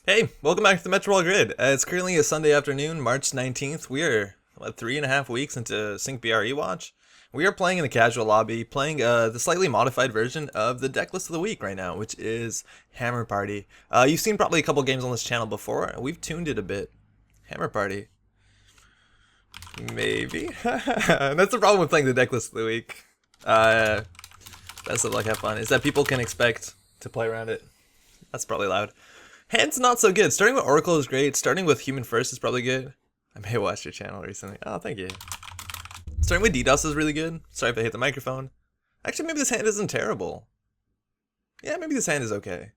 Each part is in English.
Hey, welcome back to the Metrowall Grid. It's currently a Sunday afternoon, March 19th. We are, 3.5 weeks into Sync BRE Watch. We are playing in the casual lobby, playing the slightly modified version of the deck list of the week right now, which is Hammer Party. You've seen probably a couple games on this channel before, and we've tuned it a bit. Hammer Party. Maybe. That's the problem with playing the deck list of the week. Best of luck, have fun. Is that people can expect to play around it. That's probably loud. Hand's not so good. Starting with Oracle is great. Starting with Human First is probably good. I may have watched your channel recently. Oh, thank you. Starting with DDoS is really good. Sorry if I hit the microphone. Actually, maybe this hand isn't terrible. Yeah, maybe this hand is okay.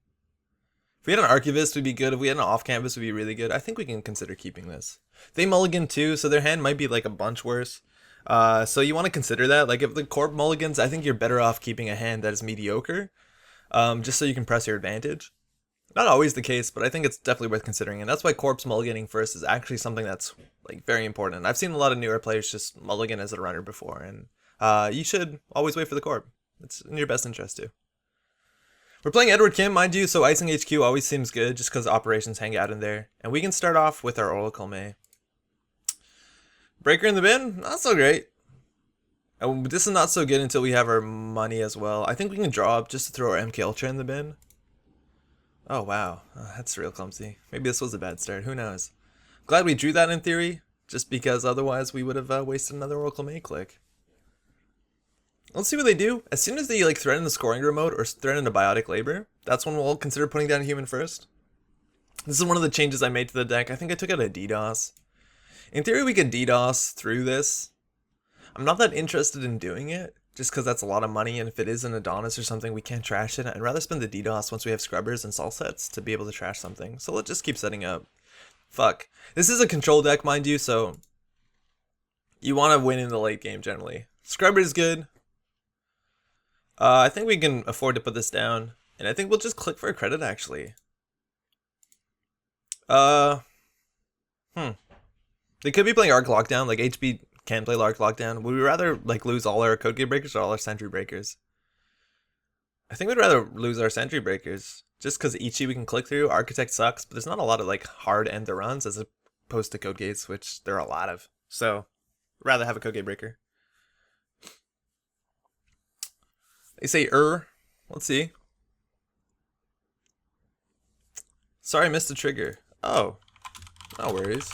If we had an Archivist, would be good. If we had an off-campus, would be really good. I think we can consider keeping this. They mulligan too, so their hand might be like a bunch worse. So you want to consider that. Like if the Corp mulligans, I think you're better off keeping a hand that is mediocre. Just so you can press your advantage. Not always the case, but I think it's definitely worth considering, and that's why Corpse mulliganing first is actually something that's like very important. I've seen a lot of newer players just mulligan as a runner before, and you should always wait for the Corp. It's in your best interest too. We're playing Edward Kim, mind you, so Icing HQ always seems good just because operations hang out in there. And we can start off with our Oracle May. Breaker in the bin? Not so great. And this is not so good until we have our money as well. I think we can draw up just to throw our MK Ultra in the bin. Oh wow, that's real clumsy. Maybe this was a bad start, who knows. Glad we drew that in theory, just because otherwise we would have wasted another Oracle May click. Let's see what they do. As soon as they like threaten the scoring remote or threaten a biotic labor, that's when we'll consider putting down Human First. This is one of the changes I made to the deck. I think I took out a DDoS. In theory we could DDoS through this. I'm not that interested in doing it, just because that's a lot of money, and if it is an Adonis or something, we can't trash it. I'd rather spend the DDoS once we have Scrubbers and Sol sets to be able to trash something. So let's just keep setting up. Fuck. This is a control deck, mind you, so you want to win in the late game generally. Scrubber is good. I think we can afford to put this down, and I think we'll just click for a credit actually. They could be playing Arc Lockdown, like HB can play Lark Lockdown. Would we rather like lose all our Code Gate Breakers or all our Sentry Breakers? I think we'd rather lose our Sentry Breakers. Just because Ichi we can click through. Architect sucks, but there's not a lot of like hard end the runs as opposed to Code Gates, which there are a lot of. So, rather have a Code Gate Breaker. They say Let's see. Sorry, I missed the trigger. Oh, no worries.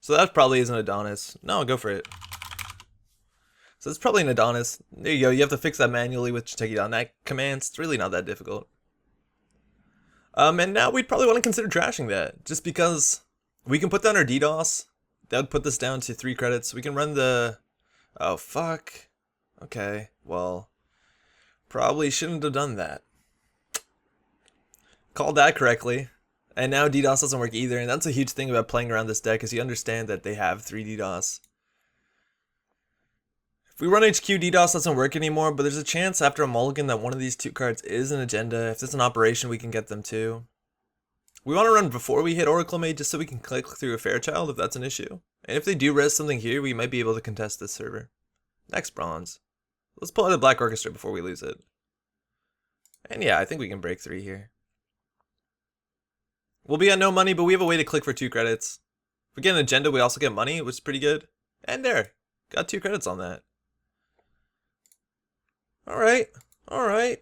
So that probably isn't Adonis. No, go for it. So it's probably an Adonis. There you go. You have to fix that manually with taking down that commands. It's really not that difficult. And now we'd probably want to consider trashing that, just because we can put down our DDoS. That would put this down to 3 credits. We can run the. Oh fuck. Okay. Well, probably shouldn't have done that. Called that correctly. And now DDoS doesn't work either, and that's a huge thing about playing around this deck, is you understand that they have 3 DDoS. If we run HQ, DDoS doesn't work anymore, but there's a chance after a mulligan that one of these 2 cards is an agenda. If there's an operation, we can get them too. We want to run before we hit Oracle Mage just so we can click through a Fairchild if that's an issue. And if they do res something here, we might be able to contest this server. Next bronze. Let's pull out a Black Orchestra before we lose it. And yeah, I think we can break 3 here. We'll be at no money, but we have a way to click for 2 credits. If we get an agenda, we also get money, which is pretty good. And there, got 2 credits on that. Alright, alright.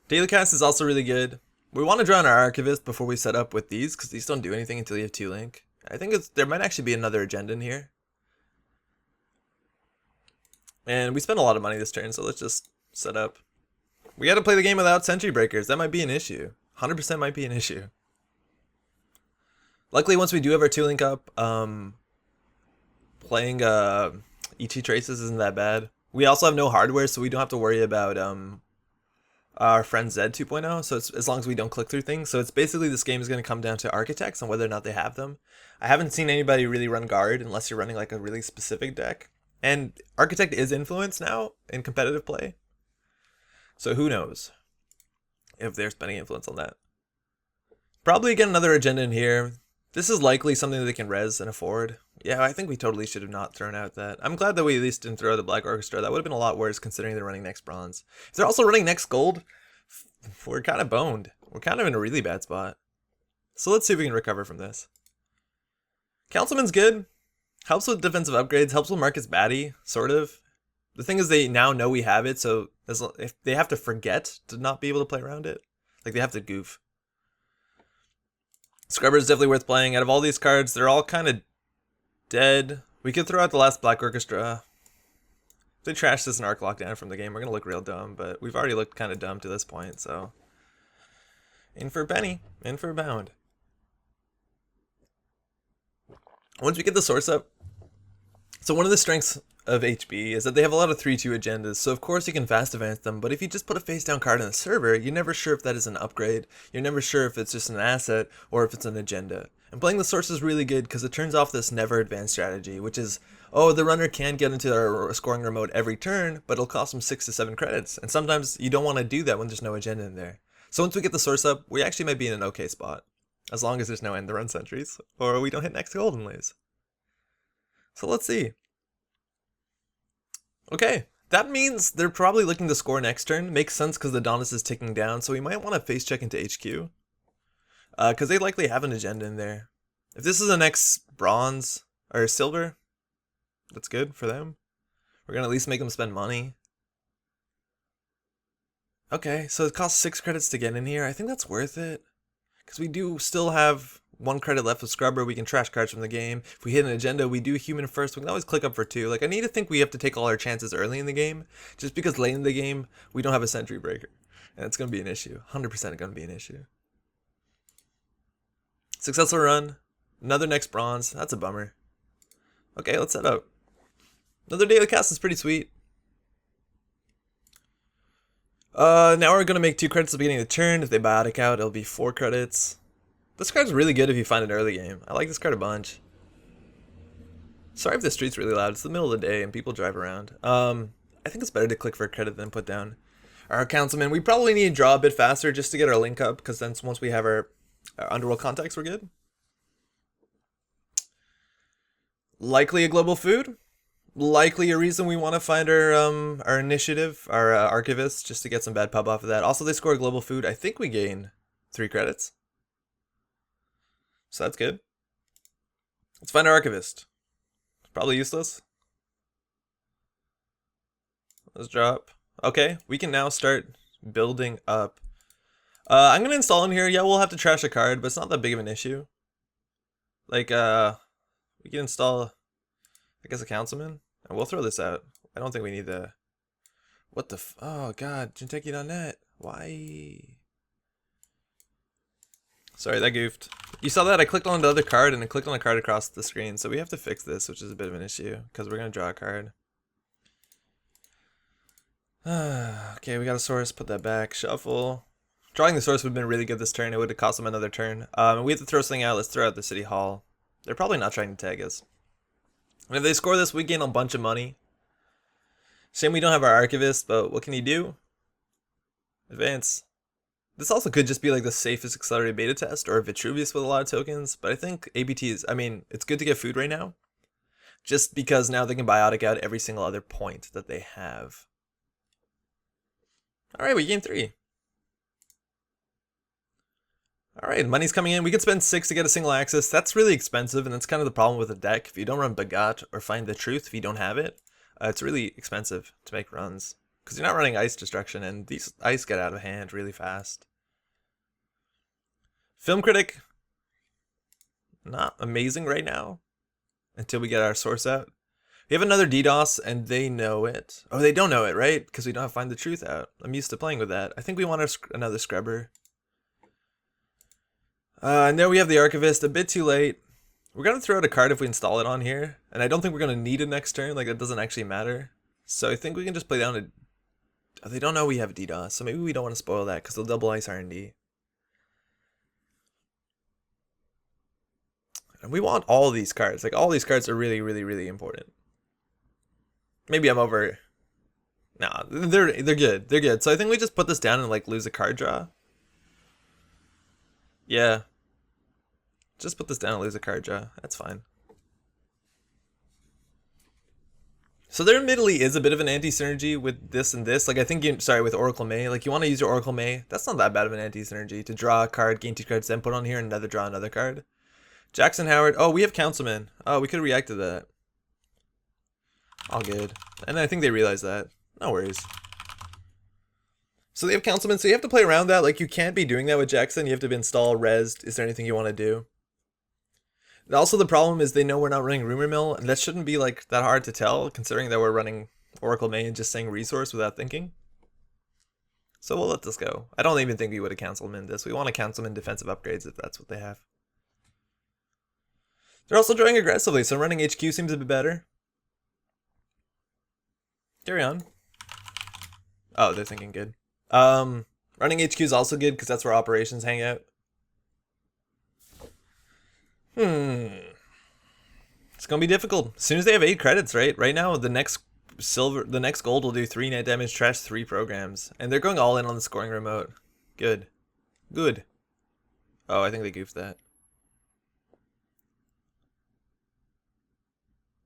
Daily Cast is also really good. We want to draw on our Archivist before we set up with these, because these don't do anything until you have 2 link. I think there might actually be another agenda in here. And we spent a lot of money this turn, so let's just set up. We gotta play the game without Sentry Breakers. That might be an issue. 100% might be an issue. Luckily, once we do have our 2 link up, playing Ichi Traces isn't that bad. We also have no hardware, so we don't have to worry about our friend Zed 2.0, so it's, as long as we don't click through things. So it's basically this game is going to come down to architects and whether or not they have them. I haven't seen anybody really run guard unless you're running like a really specific deck. And architect is influence now in competitive play. So who knows if they're spending influence on that. Probably get another agenda in here. This is likely something that they can res and afford. Yeah, I think we totally should have not thrown out that. I'm glad that we at least didn't throw the Black Orchestra. That would have been a lot worse considering they're running next bronze. If they're also running next gold, we're kind of boned. We're kind of in a really bad spot. So let's see if we can recover from this. Councilman's good. Helps with defensive upgrades, helps with Marcus Batty, sort of. The thing is they now know we have it, so if they have to forget to not be able to play around it, like they have to goof. Scrubber is definitely worth playing. Out of all these cards, they're all kind of dead. We could throw out the last Black Orchestra. If they trash this and Arc Lockdown from the game, we're going to look real dumb, but we've already looked kind of dumb to this point, so. In for a penny, in for a pound. Once we get the source up, so one of the strengths of HB is that they have a lot of 3-2 agendas, so of course you can fast advance them, but if you just put a face down card on the server, you're never sure if that is an upgrade, you're never sure if it's just an asset, or if it's an agenda. And playing the source is really good because it turns off this never advance strategy, which is, oh, the runner can get into our scoring remote every turn, but it'll cost them 6 to 7 credits, and sometimes you don't want to do that when there's no agenda in there. So once we get the source up, we actually might be in an okay spot, as long as there's no end to run sentries, or we don't hit next golden lays. So let's see. Okay, that means they're probably looking to score next turn. Makes sense because the Adonis is ticking down, so we might want to face check into HQ. Because they likely have an agenda in there. If this is the next bronze, or silver, that's good for them. We're going to at least make them spend money. Okay, so it costs 6 credits to get in here. I think that's worth it. Because we do still have 1 credit left with Scrubber. We can trash cards from the game. If we hit an agenda, we do human first. We can always click up for 2. Like, I need to think we have to take all our chances early in the game. Just because late in the game, we don't have a sentry breaker. And it's going to be an issue. 100% going to be an issue. Successful run. Another next bronze. That's a bummer. Okay, let's set up. Another daily cast is pretty sweet. Now we're going to make 2 credits at the beginning of the turn. If they biotic out, it'll be 4 credits. This card's really good if you find it early game. I like this card a bunch. Sorry if the street's really loud. It's the middle of the day and people drive around. I think it's better to click for a credit than put down our councilman. We probably need to draw a bit faster just to get our link up, because then once we have our underworld contacts, we're good. Likely a global food. Likely a reason we want to find our initiative, our archivist, just to get some bad pub off of that. Also, they score a global food. I think we gain 3 credits. So that's good. Let's find our archivist. Probably useless. Let's drop. Okay, we can now start building up. I'm going to install him here. Yeah, we'll have to trash a card, but it's not that big of an issue. Like, we can install, I guess, a councilman. And we'll throw this out. I don't think we need the... What the oh, God. Jinteki.net. Why? Sorry, that goofed. You saw that? I clicked on the other card and I clicked on a card across the screen. So we have to fix this, which is a bit of an issue. Because we're going to draw a card. Okay, we got a source. Put that back. Shuffle. Drawing the source would have been really good this turn. It would have cost them another turn. We have to throw something out. Let's throw out the city hall. They're probably not trying to tag us. And if they score this, we gain a bunch of money. Shame we don't have our archivist, but what can he do? Advance. This also could just be like the safest accelerated beta test, or Vitruvius with a lot of tokens, but I think ABT is, I mean, it's good to get food right now. Just because now they can biotic out every single other point that they have. Alright, we gained 3. Alright, money's coming in. We can spend 6 to get a single access. That's really expensive, and that's kind of the problem with the deck. If you don't run Bagat or Find the Truth, if you don't have it, it's really expensive to make runs. Because you're not running Ice Destruction, and these Ice get out of hand really fast. Film Critic, not amazing right now. Until we get our source out. We have another DDoS, and they know it. Oh, they don't know it, right? Because we don't have Find the Truth out. I'm used to playing with that. I think we want another Scrubber. And there we have the Archivist, a bit too late. We're going to throw out a card if we install it on here. And I don't think we're going to need it next turn. Like, it doesn't actually matter. So I think we can just play down a... Oh, they don't know we have DDoS, so maybe we don't want to spoil that because they'll double ice R&D. And we want all of these cards. Like, all these cards are really, really, really important. Maybe I'm over... Nah, they're good. They're good. So I think we just put this down and, like, lose a card draw. Yeah. Just put this down and lose a card draw. That's fine. So there admittedly is a bit of an anti-synergy with this and this. Like, I think with Oracle May. Like, you want to use your Oracle May. That's not that bad of an anti-synergy. To draw a card, gain 2 cards, then put on here, and draw another card. Jackson Howard. Oh, we have Councilman. Oh, we could react to that. All good. And I think they realize that. No worries. So they have Councilman, so you have to play around that. Like, you can't be doing that with Jackson. You have to install Rezzed. Is there anything you want to do? And also, the problem is they know we're not running Rumor Mill, and that shouldn't be, like, that hard to tell, considering that we're running Oracle May and just saying Resource without thinking. So we'll let this go. I don't even think we would have Councilman this. We want to Councilman defensive upgrades if that's what they have. They're also drawing aggressively, so running HQ seems a bit better. Carry on. Oh, they're thinking good. Running HQ is also good because that's where operations hang out. It's gonna be difficult. As soon as they have 8 credits, right? Right now, the next gold will do 3 net damage, trash 3 programs, and they're going all in on the scoring remote. Good, good. Oh, I think they goofed that.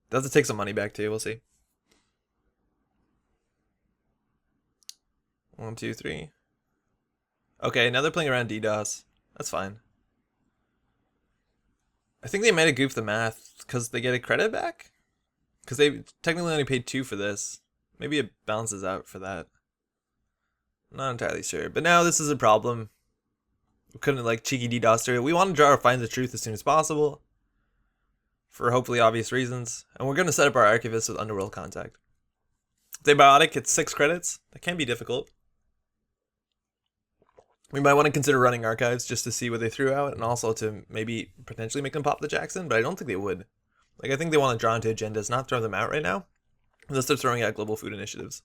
They'll have to take some money back too. We'll see. 1, 2, 3. Okay, now they're playing around DDoS. That's fine. I think they might have goofed the math because they get a credit back? Because they technically only paid 2 for this. Maybe it balances out for that. I'm not entirely sure. But now this is a problem. We couldn't like cheeky DDoS through it. We want to draw or find the truth as soon as possible. For hopefully obvious reasons. And we're going to set up our Archivist with Underworld Contact. If they biotic, it's 6 credits. That can be difficult. We might want to consider running Archives just to see what they threw out, and also to maybe potentially make them pop the Jackson, but I don't think they would. Like, I think they want to draw into agendas, not throw them out right now, unless they're throwing out global food initiatives.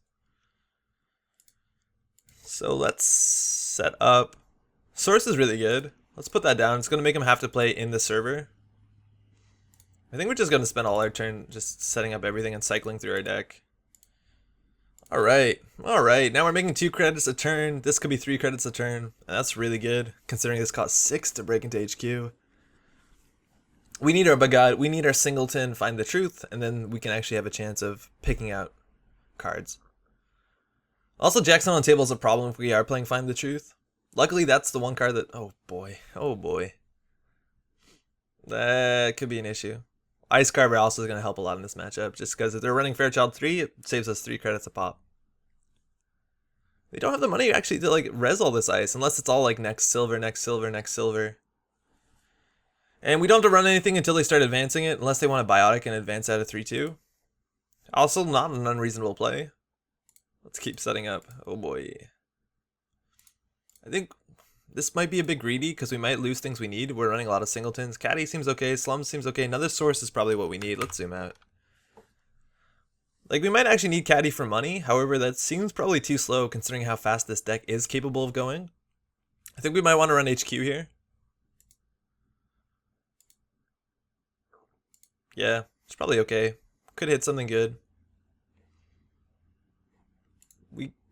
So let's set up. Source is really good. Let's put that down. It's going to make them have to play in the server. I think we're just going to spend all our turn just setting up everything and cycling through our deck. Alright, now we're making 2 credits a turn. This could be 3 credits a turn. That's really good, considering this costs 6 to break into HQ. We need our Bagad, we need our Singleton, Find the Truth, and then we can actually have a chance of picking out cards. Also, Jackson on the table is a problem if we are playing Find the Truth. Luckily, that's the one card that... Oh boy. That could be an issue. Ice Carver also is going to help a lot in this matchup, just because if they're running Fairchild 3, it saves us 3 credits a pop. They don't have the money actually to like res all this ice, unless it's all like next silver. And we don't have to run anything until they start advancing it, unless they want to biotic and advance out of 3-2. Also, not an unreasonable play. Let's keep setting up. Oh boy. I think this might be a bit greedy because we might lose things we need. We're running a lot of singletons. Caddy seems okay. Slums seems okay. Another source is probably what we need. Let's zoom out. Like, we might actually need Caddy for money. However, that seems probably too slow considering how fast this deck is capable of going. I think we might want to run HQ here. Yeah, it's probably okay. Could hit something good.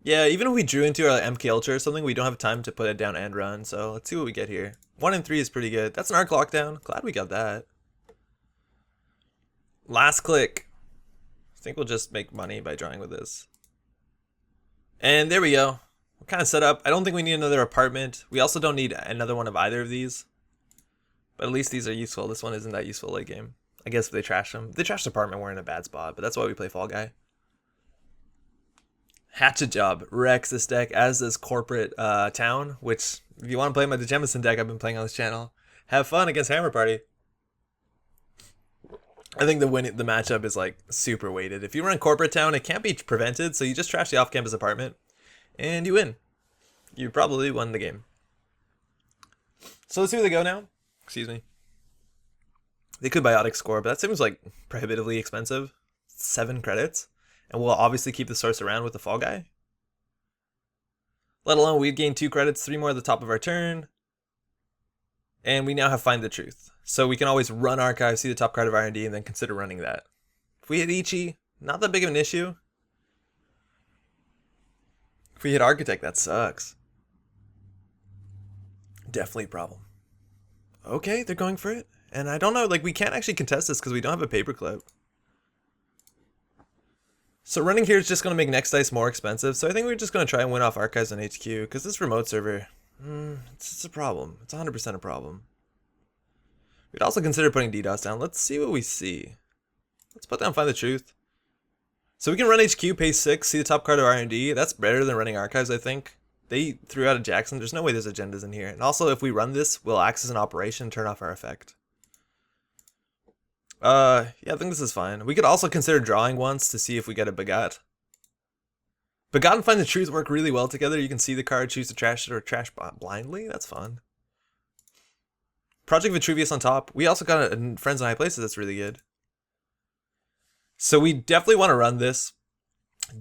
Yeah, even if we drew into our MK Ultra or something, we don't have time to put it down and run, so let's see what we get here. 1 and 3 is pretty good. That's an Arc Lockdown. Glad we got that. Last click. I think we'll just make money by drawing with this. And there we go. We're kind of set up. I don't think we need another apartment. We also don't need another one of either of these. But at least these are useful. This one isn't that useful late game. I guess if they trash them. If they trash the apartment, we're in a bad spot, but that's why we play Fall Guy. Hatchet Job wrecks this deck, as does Corporate Town, which, if you want to play my Jemison deck I've been playing on this channel, have fun against Hammer Party. I think the matchup is like super weighted. If you run Corporate Town, it can't be prevented, so you just trash the off-campus apartment, and you win. You probably won the game. So let's see where they go now. Excuse me. They could biotic score, but that seems like prohibitively expensive. 7 credits. And we'll obviously keep the source around with the Fall Guy. Let alone we'd gain 2 credits, 3 more at the top of our turn. And we now have Find the Truth. So we can always run Archive, see the top card of R&D, and then consider running that. If we hit Ichi, not that big of an issue. If we hit Architect, that sucks. Definitely a problem. Okay, they're going for it. And I don't know, like, we can't actually contest this because we don't have a paperclip. So running here is just going to make next dice more expensive, so I think we're just going to try and win off archives on HQ, because this remote server, it's a problem. It's 100% a problem. We'd also consider putting DDoS down. Let's see what we see. Let's put down Find the Truth. So we can run HQ, pay 6, see the top card of R&D. That's better than running archives, I think. They threw out a Jackson. There's no way there's agendas in here. And also, if we run this, we'll access an operation and turn off our effect. Yeah, I think this is fine. We could also consider drawing once to see if we get a Bagat. Bagat and Find the Truth work really well together. You can see the card, choose to trash it or trash blindly. That's fun. Project Vitruvius on top. We also got a Friends in High Places that's really good. So we definitely want to run this.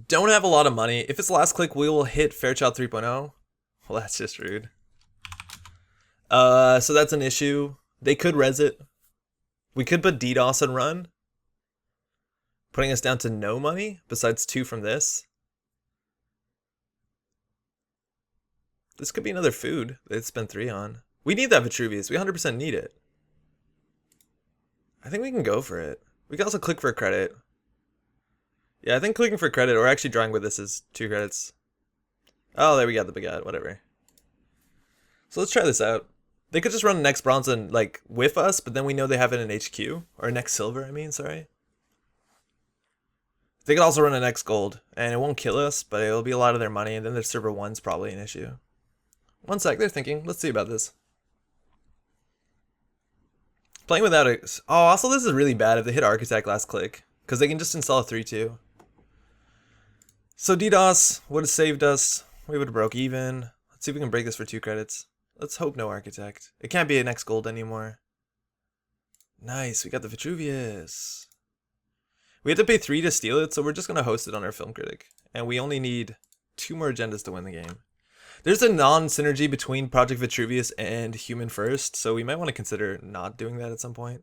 Don't have a lot of money. If it's last click, we will hit Fairchild 3.0. Well, that's just rude. So that's an issue. They could res it. We could put DDoS and run, putting us down to no money, besides 2 from this. This could be another food they'd spend 3 on. We need that Vitruvius. We 100% need it. I think we can go for it. We can also click for a credit. Yeah, I think clicking for credit, or actually drawing with this is 2 credits. Oh, there we got the Bagat, whatever. So let's try this out. They could just run next bronze and like whiff us, but then we know they have it in HQ. Or next silver, I mean, sorry. They could also run a next gold, and it won't kill us, but it'll be a lot of their money, and then their server 1's probably an issue. One sec, they're thinking. Let's see about this. Playing without a... Oh, also this is really bad if they hit Architect last click, because they can just install a 3-2. So DDoS would have saved us. We would have broke even. Let's see if we can break this for 2 credits. Let's hope no Architect. It can't be an X gold anymore. Nice, we got the Vitruvius. We had to pay 3 to steal it, so we're just going to host it on our Film Critic. And we only need 2 more agendas to win the game. There's a non-synergy between Project Vitruvius and Human First, so we might want to consider not doing that at some point.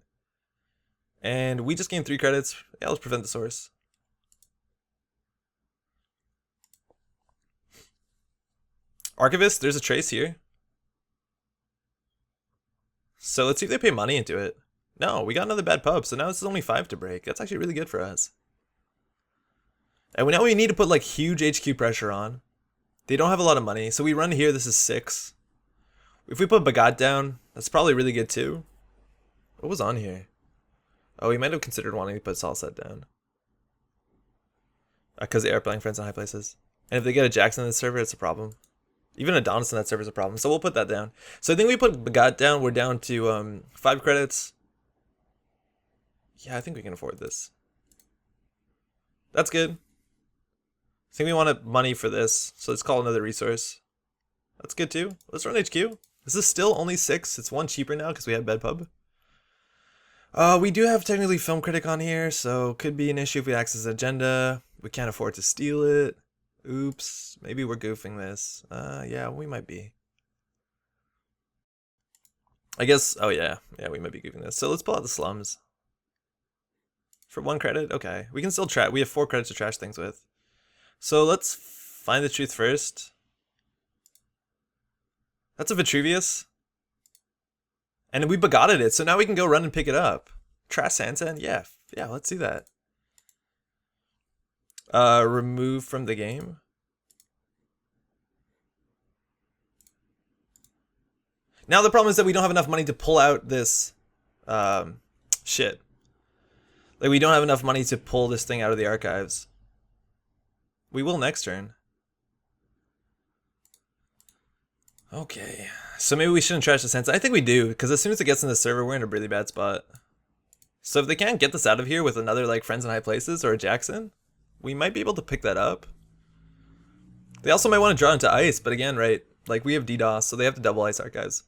And we just gained 3 credits. Yeah, let's prevent the source. Archivist, there's a trace here. So let's see if they pay money into it. No, we got another bad pub, so now this is only 5 to break. That's actually really good for us. And now we need to put like huge HQ pressure on. They don't have a lot of money, so we run here, this is 6. If we put Bagat down, that's probably really good too. What was on here? Oh, we might have considered wanting to put Salset down. Because they are playing Friends in High Places. And if they get a Jackson in the server, it's a problem. Even Adonis in that server is a problem, so we'll put that down. So I think we put Bagat down, we're down to 5 credits. Yeah, I think we can afford this. That's good. I think we wanted money for this, so let's call another resource. That's good too. Let's run HQ. This is still only 6. It's 1 cheaper now because we had Bedpub. We do have technically Film Critic on here, so could be an issue if we access agenda. We can't afford to steal it. Oops. Maybe we're goofing this. Yeah, we might be. I guess, oh yeah. Yeah, we might be goofing this. So let's pull out the slums. For 1 credit? Okay. We can still trash. We have 4 credits to trash things with. So let's find the truth first. That's a Vitruvius. And we Bagatted it, so now we can go run and pick it up. Trash Sansan? Yeah, let's do that. Remove from the game. Now the problem is that we don't have enough money to pull out this shit. Like we don't have enough money to pull this thing out of the archives. We will next turn. Okay, so maybe we shouldn't trash the sense. I think we do, because as soon as it gets in the server, we're in a really bad spot. So if they can't get this out of here with another like Friends in High Places or a Jackson, we might be able to pick that up. They also might want to draw into ice, but again, right, like we have DDoS, so they have to double ice archives.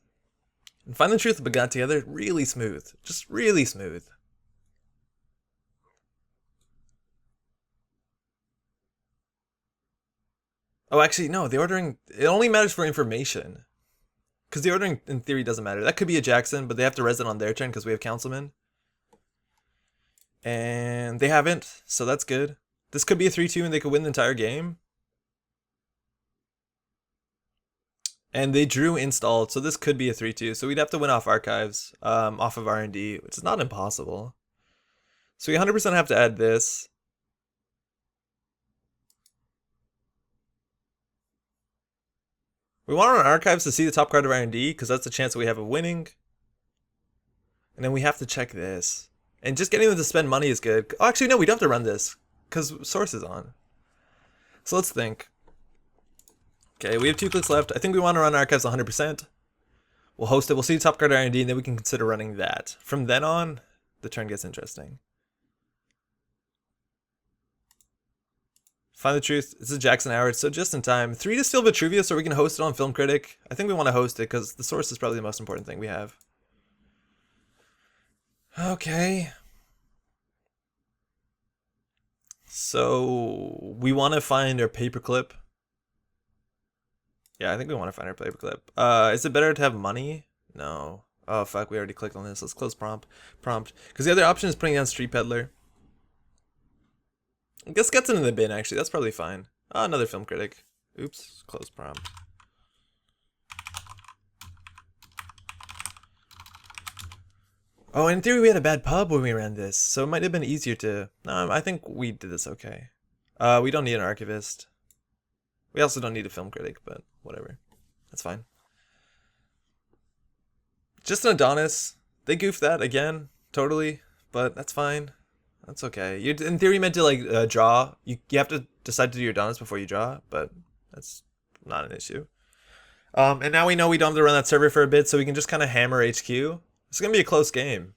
And Find the Truth and Bagat together, really smooth, just really smooth. Oh, actually, no, the ordering, it only matters for information. Because the ordering, in theory, doesn't matter. That could be a Jackson, but they have to res it on their turn because we have Councilman. And they haven't, so that's good. This could be a 3-2 and they could win the entire game. And they drew installed, so this could be a 3-2. So we'd have to win off archives, off of R&D, which is not impossible. So we 100% have to add this. We want our archives to see the top card of R&D because that's the chance that we have of winning. And then we have to check this. And just getting them to spend money is good. Oh, actually, no, we don't have to run this because source is on. So let's think. Okay, we have 2 clicks left. I think we want to run archives 100%. We'll host it. We'll see the top card of R&D, and then we can consider running that. From then on, the turn gets interesting. Find the truth. This is Jackson Howard, so just in time. 3 to steal Vitruvius, so we can host it on Film Critic. I think we want to host it because the source is probably the most important thing we have. Okay. So we want to find our paperclip. Yeah, I think we want to find our paperclip. Is it better to have money? No. Oh fuck, we already clicked on this. Let's close prompt. Because the other option is putting down Street Peddler. I guess gets it in the bin actually. That's probably fine. Oh, another Film Critic. Oops, close prompt. Oh, in theory we had a bad pub when we ran this, so it might have been easier to... No, I think we did this okay. We don't need an archivist. We also don't need a film critic, but whatever. That's fine. Just an Adonis. They goofed that again, totally, but that's fine. That's okay. You're in theory meant to like draw. You have to decide to do your Adonis before you draw, but that's not an issue. And now we know we don't have to run that server for a bit, so we can just kind of hammer HQ. It's gonna be a close game.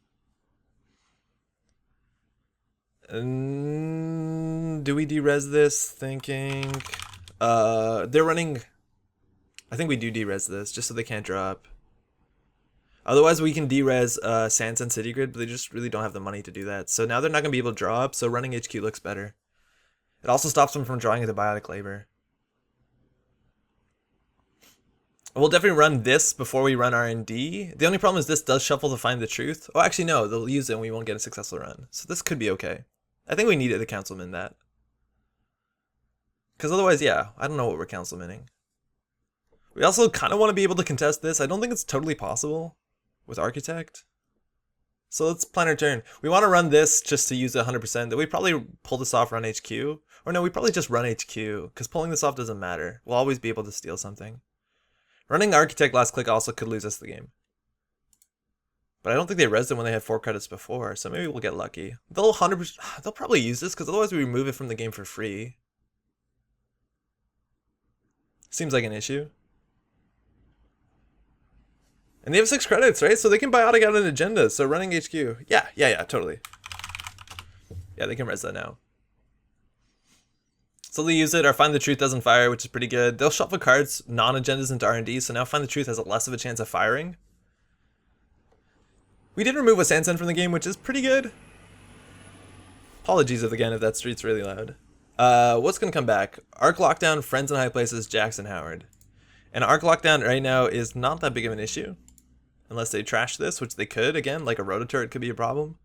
And do we derez this? Thinking. They're running. I think we do derez this just so they can't drop. Otherwise, we can derez Sands and City Grid, but they just really don't have the money to do that. So now they're not gonna be able to draw up. So running HQ looks better. It also stops them from drawing into Biotic Labor. We'll definitely run this before we run R&D. The only problem is this does shuffle to find the truth. Oh, actually, no. They'll use it and we won't get a successful run. So this could be okay. I think we needed the councilman that. Because otherwise, yeah, I don't know what we're councilmaning. We also kind of want to be able to contest this. I don't think it's totally possible with Architect. So let's plan our turn. We want to run this just to use it 100%. Then we probably pull this off, run HQ. Or no, we probably just run HQ. Because pulling this off doesn't matter. We'll always be able to steal something. Running Architect last click also could lose us the game. But I don't think they rezzed it when they had 4 credits before, so maybe we'll get lucky. They'll probably use this, because otherwise we remove it from the game for free. Seems like an issue. And they have 6 credits, right? So they can biotic out an agenda, so running HQ. Yeah, totally. Yeah, they can res that now. So they use it. Our Find the Truth doesn't fire, which is pretty good. They'll shuffle cards, non-agendas into R&D, so now Find the Truth has less of a chance of firing. We did remove a Sansen from the game, which is pretty good. Apologies again if that street's really loud. What's going to come back? Arc Lockdown, Friends in High Places, Jackson Howard. And Arc Lockdown right now is not that big of an issue. Unless they trash this, which they could. Again, like a Rototurret could be a problem.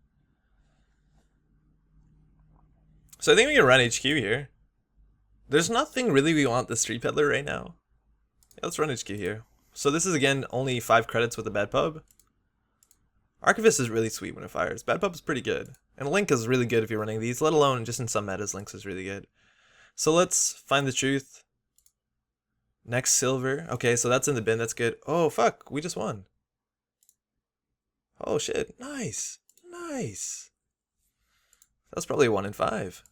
So I think we can run HQ here. There's nothing really we want the Street Peddler right now. Yeah, let's run HQ here. So this is again only 5 credits with a bad pub. Archivist is really sweet when it fires. Bad pub is pretty good. And Link is really good if you're running these, let alone just in some metas, Link's is really good. So let's Find the Truth. Next silver. Okay, so that's in the bin, that's good. Oh fuck, we just won. Oh shit, nice. Nice. That's probably 1 in 5.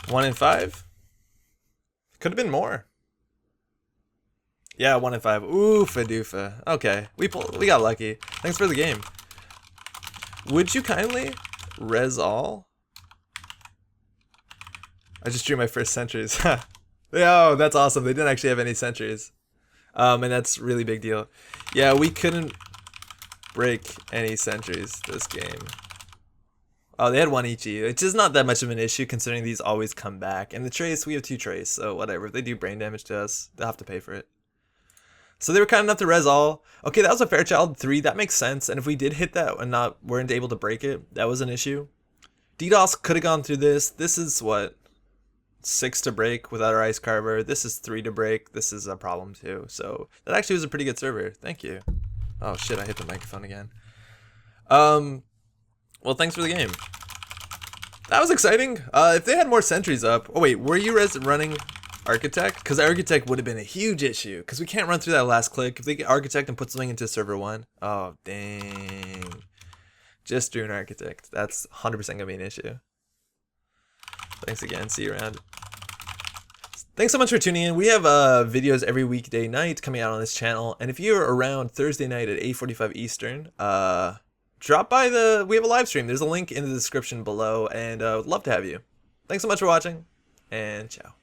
1 in 5? Could have been more. Yeah, 1 in 5. Oofa doofa. Okay, we got lucky. Thanks for the game. Would you kindly res all? I just drew my first sentries. Oh, that's awesome. They didn't actually have any sentries. And that's a really big deal. Yeah, we couldn't break any sentries this game. Oh, they had 1 each. It's just not that much of an issue considering these always come back. And the trace, we have 2 trace, so whatever. If they do brain damage to us, they'll have to pay for it. So they were kind enough to res all. Okay, that was a Fairchild 3. That makes sense. And if we did hit that and weren't able to break it, that was an issue. DDoS could have gone through this. This is what? 6 to break without our Ice Carver. This is 3 to break. This is a problem too. So that actually was a pretty good server. Thank you. Oh shit, I hit the microphone again. Well, thanks for the game. That was exciting. If they had more sentries up. Oh wait, were you running Architect, because Architect would have been a huge issue, because we can't run through that last click. If they get Architect and put something into server 1, oh dang. Just drew an Architect. That's 100% going to be an issue. Thanks again. See you around. Thanks so much for tuning in. We have videos every weekday night coming out on this channel. And if you're around Thursday night at 8:45 Eastern, drop by we have a live stream. There's a link in the description below, and would love to have you. Thanks so much for watching, and ciao.